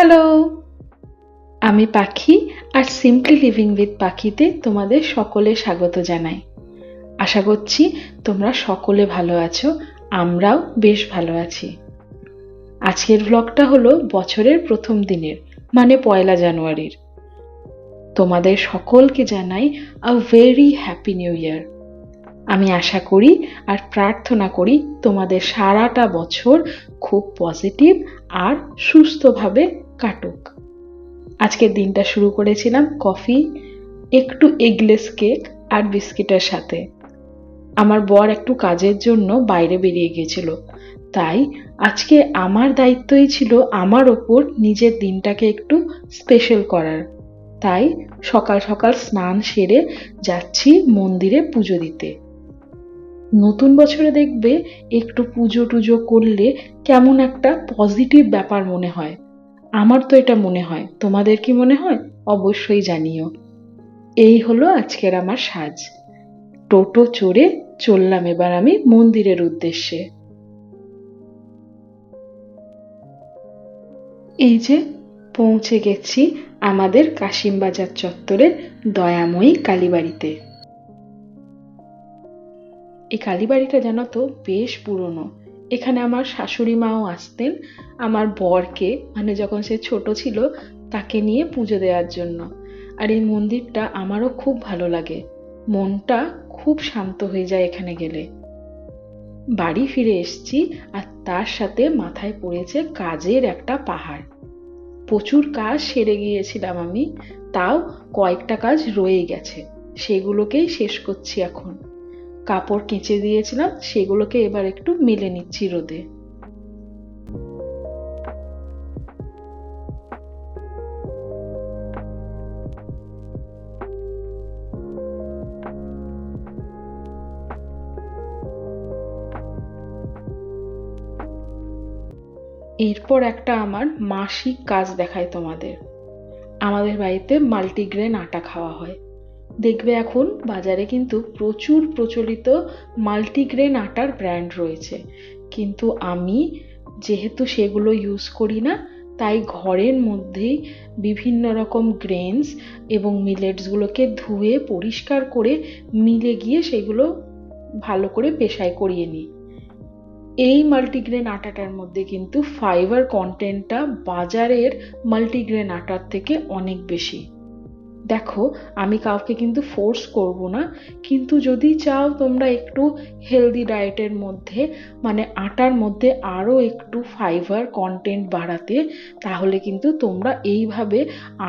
Hello, আমি পাখি আর simply living with পাখিতে তোমাদের সকলে স্বাগত জানাই। আশা করছি তোমরা সকলে ভালো আছো, আমরাও বেশ ভালো আছি। আজকের ব্লগটা হলো বছরের প্রথম দিনের, মানে 1 জানুয়ারির। তোমাদের সকলকে জানাই a very happy new year. আমি আশা করি আর প্রার্থনা করি তোমাদের সারাটা বছর খুব পজিটিভ আর সুস্থভাবে কাটুক। আজকের দিনটা শুরু করেছিলাম কফি, একটু এগলেস কেক আর বিস্কিটের সাথে। আমার বর একটু কাজের জন্য বাইরে বেরিয়ে গিয়েছিল, তাই আজকে আমার দায়িত্বই ছিল আমার ওপর নিজের দিনটাকে একটু স্পেশাল করার। তাই সকাল সকাল স্নান সেরে যাচ্ছি মন্দিরে পুজো দিতে। নতুন বছরে দেখবে একটু পুজো টুজো করলে কেমন একটা পজিটিভ ব্যাপার মনে হয়। আমার তো এটা মনে হয়, তোমাদের কি মনে হয় অবশ্যই জানিও। এই হলো আজকের আমার সাজ। টোটো চড়ে চললাম এবার আমি মন্দিরের উদ্দেশ্যে। এই যে পৌঁছে গেছি আমাদের কাশিমবাজার চত্বরের দয়াময়ী কালীবাড়িতে। এই কালীবাড়িটা জানো তো বেশ পুরনো। এখানে আমার শাশুড়ি মাও আসতেন আমার বরকে, মানে যখন সে ছোট ছিল তাকে নিয়ে পুজো দেওয়ার জন্য। আর এই মন্দিরটা আমারও খুব ভালো লাগে, মনটা খুব শান্ত হয়ে যায় এখানে গেলে। বাড়ি ফিরে এসেছি আর তার সাথে মাথায় পড়েছে কাজের একটা পাহাড়। প্রচুর কাজ সেরে গিয়েছিলাম আমি, তাও কয়েকটা কাজ রয়ে গেছে, সেগুলোকেই শেষ করছি এখন। কাপড় কেচে দিয়েছিলাম, সেগুলোকে এবার একটু মেলে নিচ্ছি রোদে। এরপর একটা আমার মাসিক কাজ দেখায় তোমাদের। আমাদের বাড়িতে মাল্টিগ্রেন আটা খাওয়া হয়। দেখবে এখন বাজারে কিন্তু প্রচুর প্রচলিত মাল্টিগ্রেন আটার ব্র্যান্ড রয়েছে, কিন্তু আমি যেহেতু সেগুলো ইউজ করি না, তাই ঘরের মধ্যেই বিভিন্ন রকম গ্রেনস এবং মিলেটসগুলোকে ধুয়ে পরিষ্কার করে মিলে গিয়ে সেগুলো ভালো করে পেশাই করিয়ে নিই। এই মাল্টিগ্রেন আটাটার মধ্যে কিন্তু ফাইবার কন্টেন্টটা বাজারের মাল্টিগ্রেন আটার থেকে অনেক বেশি। দেখো, আমি কাউকে কিন্তু ফোর্স করব না, কিন্তু যদি চাও তোমরা একটু হেলদি ডায়েটের মধ্যে, মানে আটার মধ্যে আরও একটু ফাইবার কন্টেন্ট বাড়াতে, তাহলে কিন্তু তোমরা এইভাবে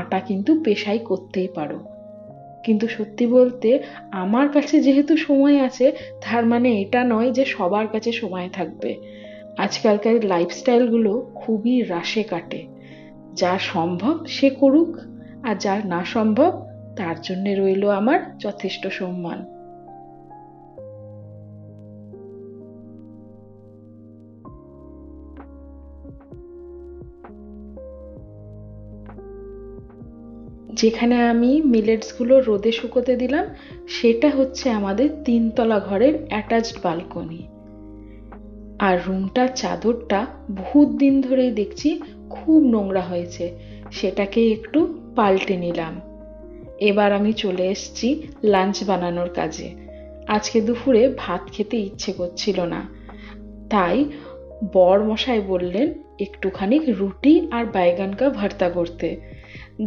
আটা কিন্তু পেশাই করতেই পারো। কিন্তু সত্যি বলতে আমার কাছে যেহেতু সময় আছে, তার মানে এটা নয় যে সবার কাছে সময় থাকবে। আজকালকার লাইফস্টাইলগুলো খুবই রাশে কাটে। যার সম্ভব সে করুক, আর যার না সম্ভব তার জন্য রইল আমার যথেষ্ট সম্মান। যেখানে আমি মিলেটসগুলো রোদে শুকোতে দিলাম, সেটা হচ্ছে আমাদের 3তলা ঘরের অ্যাটাচড বালকনি। আর রুমটার চাদরটা বহুত দিন ধরেই দেখছি খুব নোংরা হয়েছে, সেটাকে একটু পাল্টে নিলাম। এবার আমি চলে এসেছি লাঞ্চ বানানোর কাজে। আজকে দুপুরে ভাত খেতে ইচ্ছে করছিল না, তাই বর মশাই বললেন একটুখানি রুটি আর বাইগান কা ভর্তা করতে।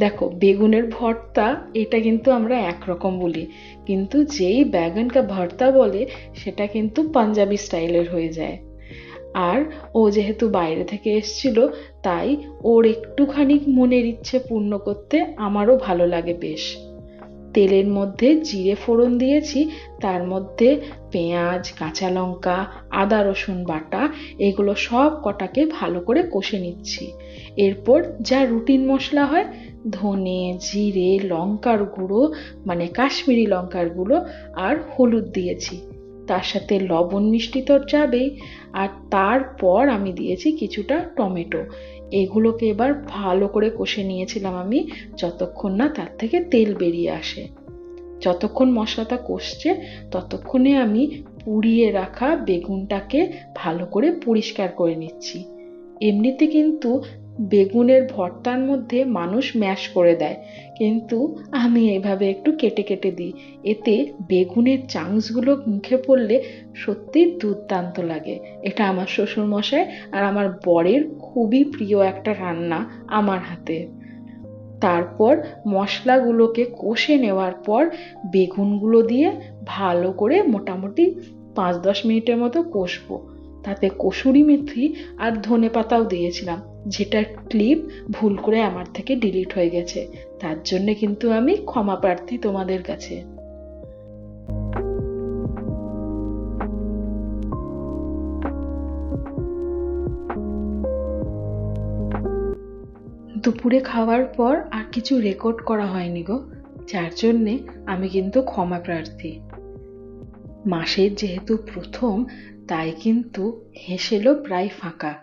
দেখো, বেগুনের ভর্তা এটা কিন্তু আমরা একরকম বলি, কিন্তু যেই बैगन का ভর্তা বলে সেটা কিন্তু পাঞ্জাবি স্টাইলের হয়ে যায়। আর ও যেহেতু বাইরে থেকে এসছিল, তাই ওর একটুখানি মনের ইচ্ছে পূর্ণ করতে আমারও ভালো লাগে বেশ। তেলের মধ্যে জিরে ফোড়ন দিয়েছি, তার মধ্যে পেঁয়াজ, কাঁচা লঙ্কা, আদা রসুন বাটা, এগুলো সব কটাকে ভালো করে কষে নিচ্ছি। এরপর যা রুটিন মশলা হয়, ধনে, জিরে, লঙ্কার গুঁড়ো মানে কাশ্মীরি লঙ্কার গুঁড়ো আর হলুদ দিয়েছি। তার সাথে লবণ মিষ্টি তো যাবেই, আর তারপর আমি দিয়েছি কিছুটা টমেটো। এগুলোকে এবার ভালো করে কষে নিয়েছিলাম আমি, যতক্ষণ না তার থেকে তেল বেরিয়ে আসে। যতক্ষণ মশলাটা কষছে ততক্ষণে আমি পুড়িয়ে রাখা বেগুনটাকে ভালো করে পরিষ্কার করে নিচ্ছি। এমনিতে কিন্তু বেগুনের ভর্তার মধ্যে মানুষ ম্যাশ করে দেয়, কিন্তু আমি এইভাবে একটু কেটে কেটে দিই। এতে বেগুনের চাংসগুলো মুখে পড়লে সত্যি দুর্দান্ত লাগে। এটা আমার শ্বশুরমশাই আর আমার বরের খুবই প্রিয় একটা রান্না আমার হাতে। তারপর মশলাগুলোকে কষে নেওয়ার পর বেগুনগুলো দিয়ে ভালো করে মোটামুটি 5-10 মিনিটের মতো কষবো। তাতে কসুরি মেথি আর ধনেপাতাও দিয়েছিলাম, যেটা ক্লিপ ভুল করে আমার থেকে ডিলিট হয়ে গেছে। তার জন্য কিন্তু আমি ক্ষমা প্রার্থী তোমাদের কাছে। দুপুরে খাওয়ার পর আর কিছু রেকর্ড করা হয়নি গো, যার জন্যে আমি কিন্তু ক্ষমা প্রার্থী। মাসের যেহেতু প্রথম, তাই কিন্তু হেসেলও প্রায় ফাঁকা।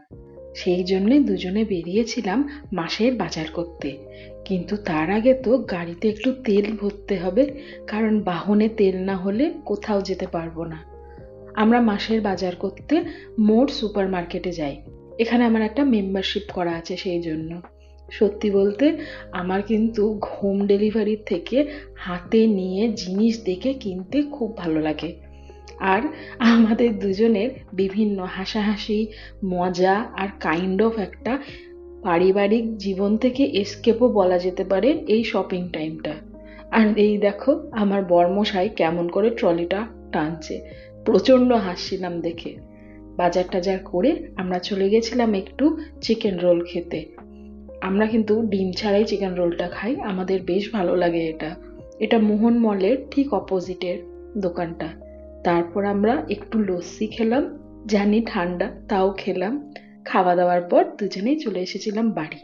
সেই জন্যে দুজনে বেরিয়েছিলাম মাসের বাজার করতে। কিন্তু তার আগে তো গাড়িতে একটু তেল ভরতে হবে, কারণ বাহনে তেল না হলে কোথাও যেতে পারবো না। আমরা মাসের বাজার করতে মোর সুপার মার্কেটে যাই। এখানে আমার একটা মেম্বারশিপ করা আছে, সেই জন্য। সত্যি বলতে আমার কিন্তু হোম ডেলিভারির থেকে হাতে নিয়ে জিনিস দেখে কিনতে খুব ভালো লাগে। আর আমাদের দুজনের বিভিন্ন হাসাহাসি, মজা আর কাইন্ড অফ একটা পারিবারিক জীবন থেকে এসকেপও বলা যেতে পারে এই শপিং টাইমটা। আর এই দেখো আমার বরমশাই কেমন করে ট্রলিটা টানছে, প্রচণ্ড হাসছিলাম দেখে। বাজার টাজার করে আমরা চলে গেছিলাম একটু চিকেন রোল খেতে। আমরা কিন্তু ডিম ছাড়াই চিকেন রোলটা খাই, আমাদের বেশ ভালো লাগে এটা। এটা মোহন মলের ঠিক অপোজিটের দোকানটা। তারপর আমরা একটু লস্যি খেলাম, জানি ঠান্ডা, তাও খেলাম। খাওয়া দাওয়ার পর দুজনেই চলে এসেছিলাম বাড়ি।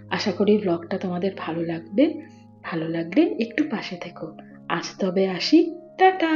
আশা করি ব্লগটা তোমাদের ভালো লাগবে। ভালো লাগলে একটু পাশে থেকো। আজ তবে আসি, টাটা।